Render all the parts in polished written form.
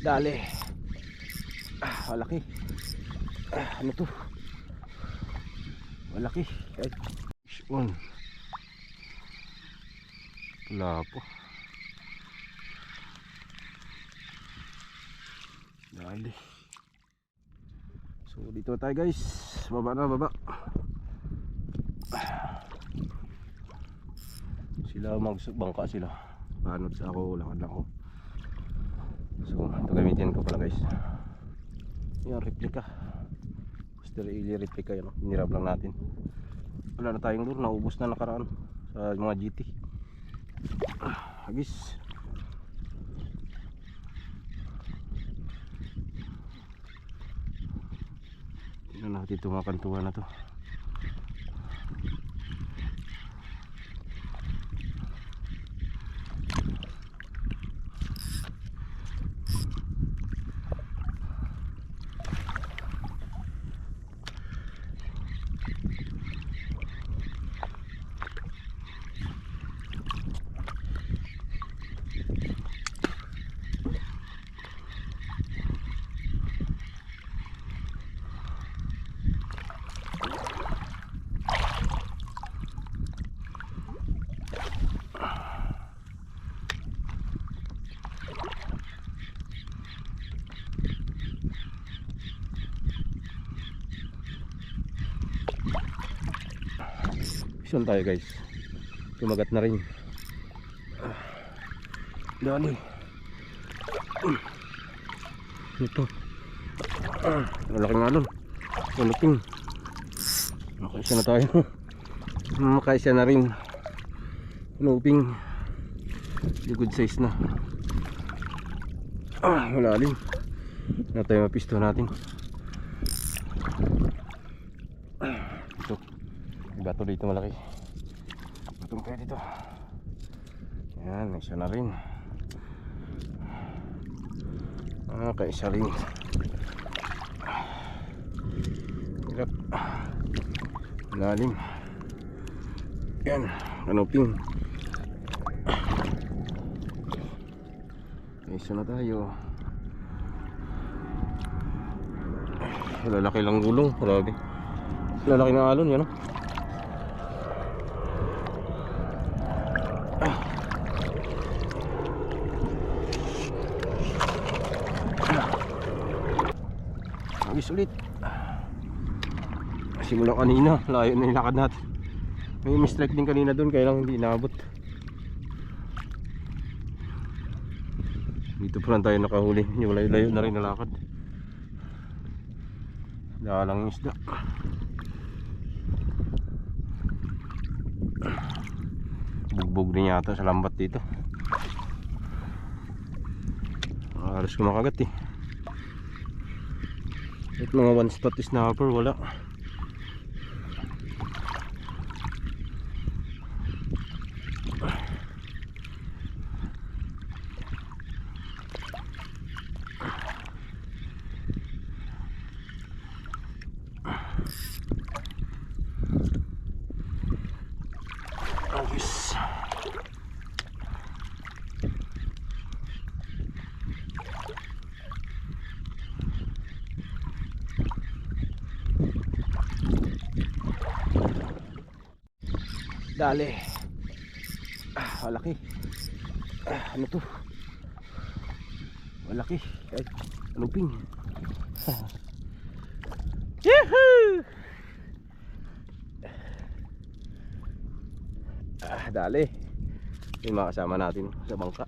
Dali. Malaki. Ano to? Malaki. Fish on. Wala po. Dali. So dito tayo guys. Baba na, baba. Sila magbangka sila. Panot sa ako, lakad lang ako. So ito gamitin ko pala guys. Yung replica. Stereo replica yun. Hinirap lang natin. Wala na tayong lure. Naubos na nakaraan sa mga GT. Hagis. Tignan natin itong mga kantuan na to. Action tayo guys. Tumagat na rin. Dali. Ito. Malaking alon. Malaking. Makaisa na tayo. Makaisa na rin. Pinuping. Good size na. Malalim. Na tayo mapisto natin. Ito. Bato dito malaki. Batong kaya dito. Yan, isa na rin. Kaisa rin. Hirap. Lalim. Yan, kanuping. Kaisa na tayo. Lalaki lang gulong. Grabe. Lalaki ng alon yan, no? Ulit simula kanina, layo na yung lakad natin. May mistrike din kanina doon, kaya lang hindi inaabot. Dito pa lang tayo nakahuli. Yung layo na rin na lakad. Dalang yung isda. Bugbog din yata sa lambat dito. Halos kumakagat eh. At mga one spot snapper wala. Ayos. Dali. Malaki. Ano to? Malaki. Luping. Yahoo! Dali. Yung mga kasama natin sa bangka.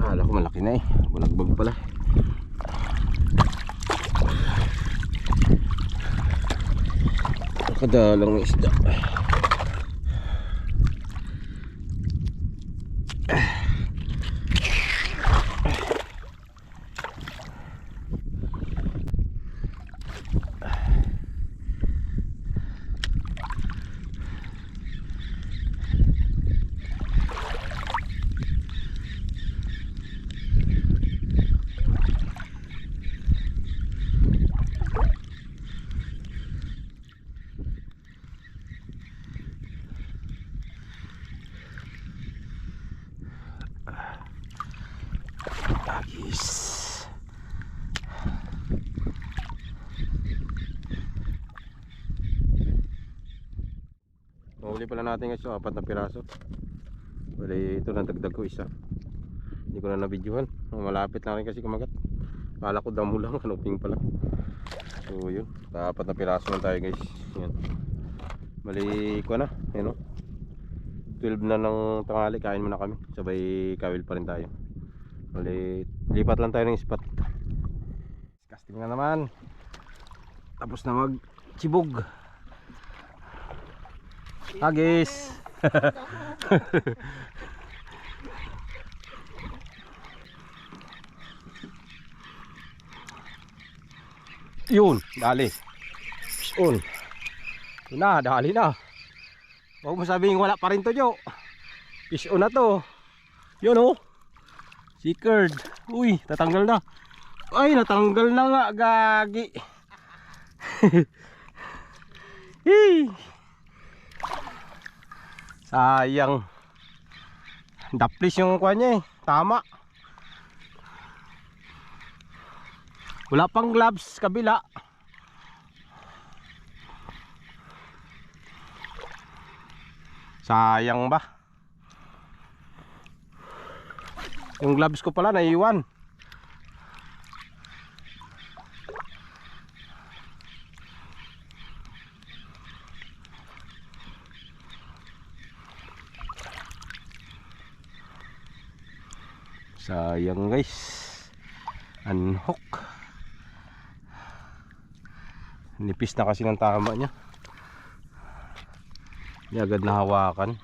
Akala ko malaki na eh. Balagbag pala. Nakadalang isda. Huli pala natin guys yung 4 na piraso. Bali ito na dagdag ko isa. Hindi ko na nabidyohan. Malapit lang rin kasi kumagat. Kala ko damo lang, kanuping pala. So yun, 4 na piraso lang tayo guys. Yan. Bali ko na, yun o. 12 na ng tanghali, kain muna kami. Sabay kawil pa rin tayo. Bali, lipat lang tayo ng spot. Casting na naman. Tapos na mag chibog. Hagis. Yun, dali. Yun. Yun na, dali na. Huwag mo sabihin wala pa rin to, Jo. Fish on na to. Yun oh. Secured. Uy, tatanggal na. Ay, natanggal na nga, gagi. Hey. Sayang. Daplis yung kuha niya eh. Tama. Wala pang gloves kabila. Sayang ba? Yung gloves ko pala naiwan. Sayang guys. Unhook. Nipis na kasi ng tama niya. Hindi agad nahawakan.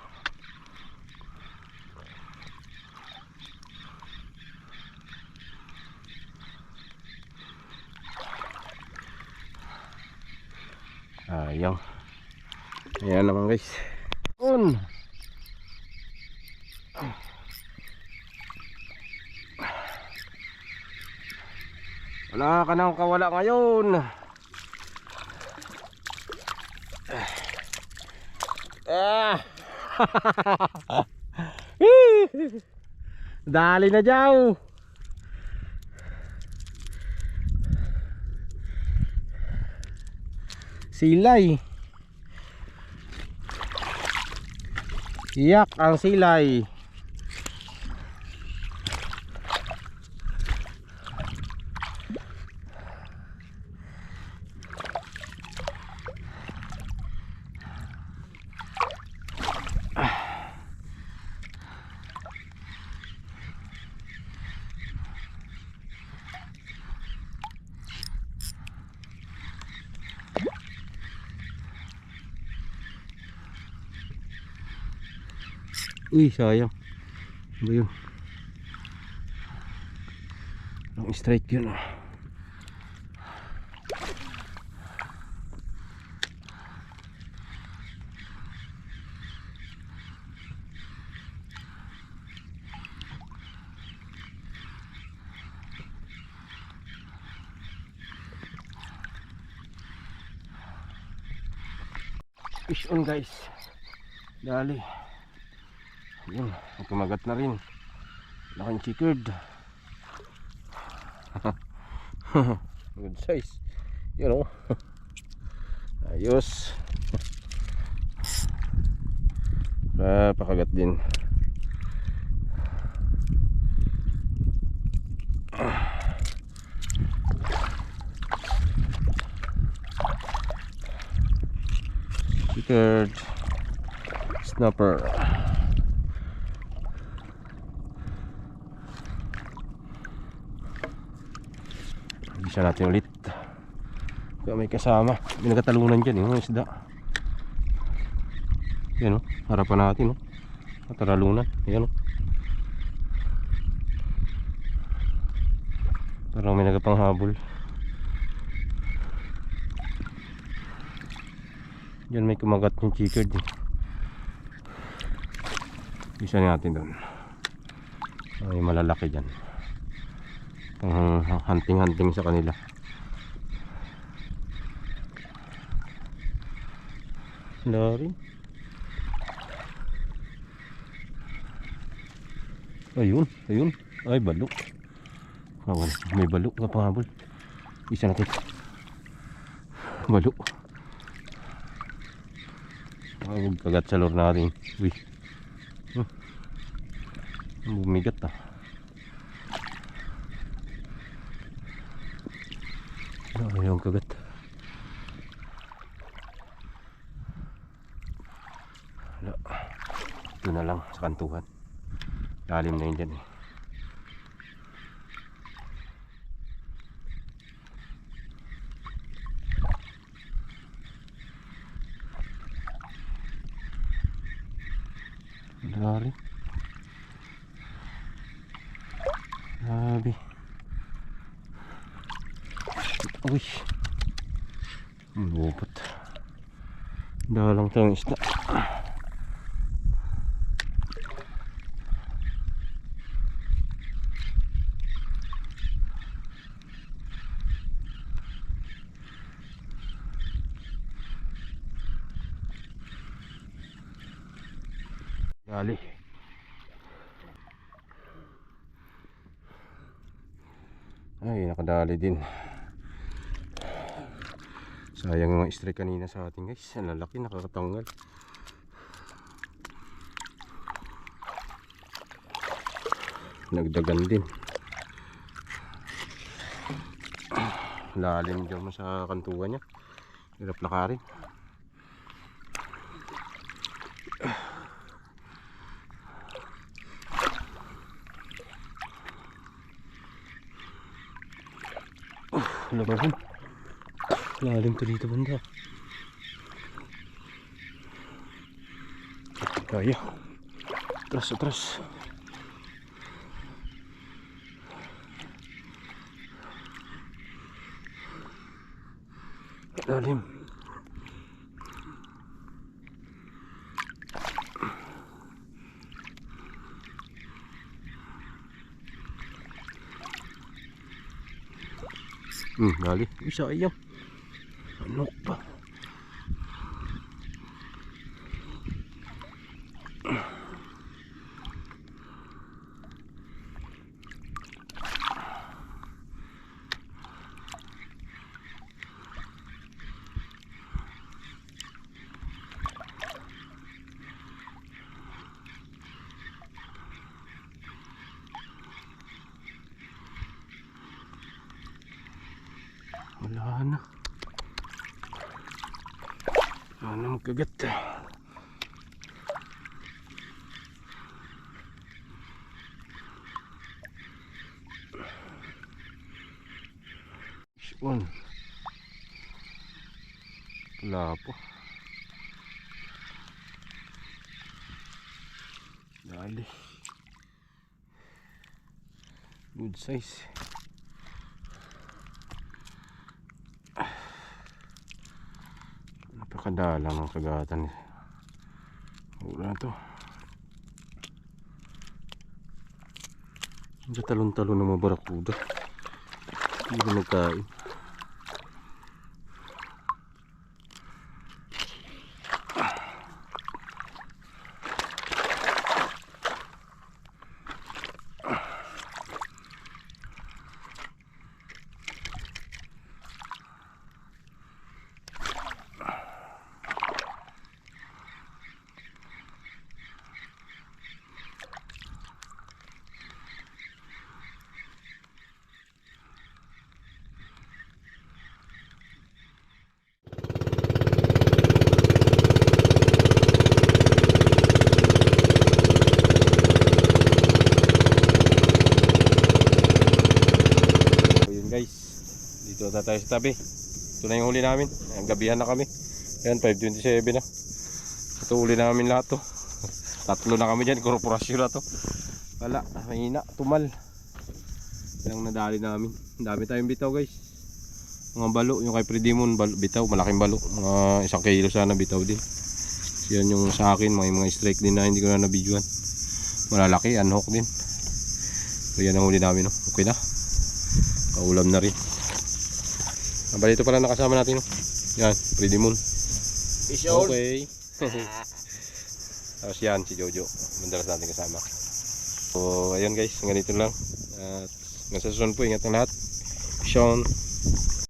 Sayang. Ayan naman guys. Wala ka nang kawala ngayon. Dali na jaw. Silay. Iyak ang silay. Uy, sayang. Ano ba yun? Ang strike yun ah. Fish on guys. Dali. Yun, kumagat na rin. Laking chickered. Good size. Yun o. Ayos. Pakagat din. Chickered snapper. Bisa natin ulit. Kaya may kasama. May nagatalunan dyan yung isda. Yan o. Harapan natin o. Nataralunan. Yan o. Parang may nagapanghabol. Diyan may kumagat yung chickered eh. Bisa natin doon. May malalaki dyan. Hunting-hunting sa kanila. Lari. Ayun, ayun. Ay, balo. May balo na panghabol. Isa natin. Balo. Huwag kagat sa lure natin. Uy. Bumigat ah. Yung kagat. Wala. Ito na lang sa kantuhan. Lalim na yun dyan eh. Lari. Grabe. Uy. Lupot. Dalang tayong isda. Dali. Ay, nakadali din. Sayang yung strike kanina sa ating guys. Ang lalaki, nakakatanggal. Nagdagan din. Lalim dyan sa kantuan niya. Hirap lakarin. Labahan. Lalim to dito banda. Kaya. Atras, atras. Lalim. Dali. Isa ayaw. Ano pa? Wala na. Wala na magkagat. One. Wala po. Dali. Good size. Napakadala ng kagatan. Wala na to. Hindi talon-talon ng mga barakuda. Hindi ba nagkain? Guys, dito na tayo sa tabi. Ito na yung huli namin. Ang gabihan na kami. Ayan, 5:27 na. Ito huli namin lahat to. Tatlo na kami dyan, korporasyon na to. Wala, mahina, tumal. Yung nadali namin. Ang dami tayong bitaw guys. Mga balo, yung kay Predimon bitaw, malaking balo. Mga 1 kilo sana bitaw din. So, yan yung sa akin, mga strike din na hindi ko na nabidyoan. Malalaki, unhook din. So yan ang huli namin, no? Okay na. Paulam na rin. Balito pala nakasama natin, no? Yan, Predimon. Okay. Tapos yan, si Jojo. Madalas natin kasama. So, ayun guys, ganito lang. At nasa susunod po, ingat ang lahat. Sean.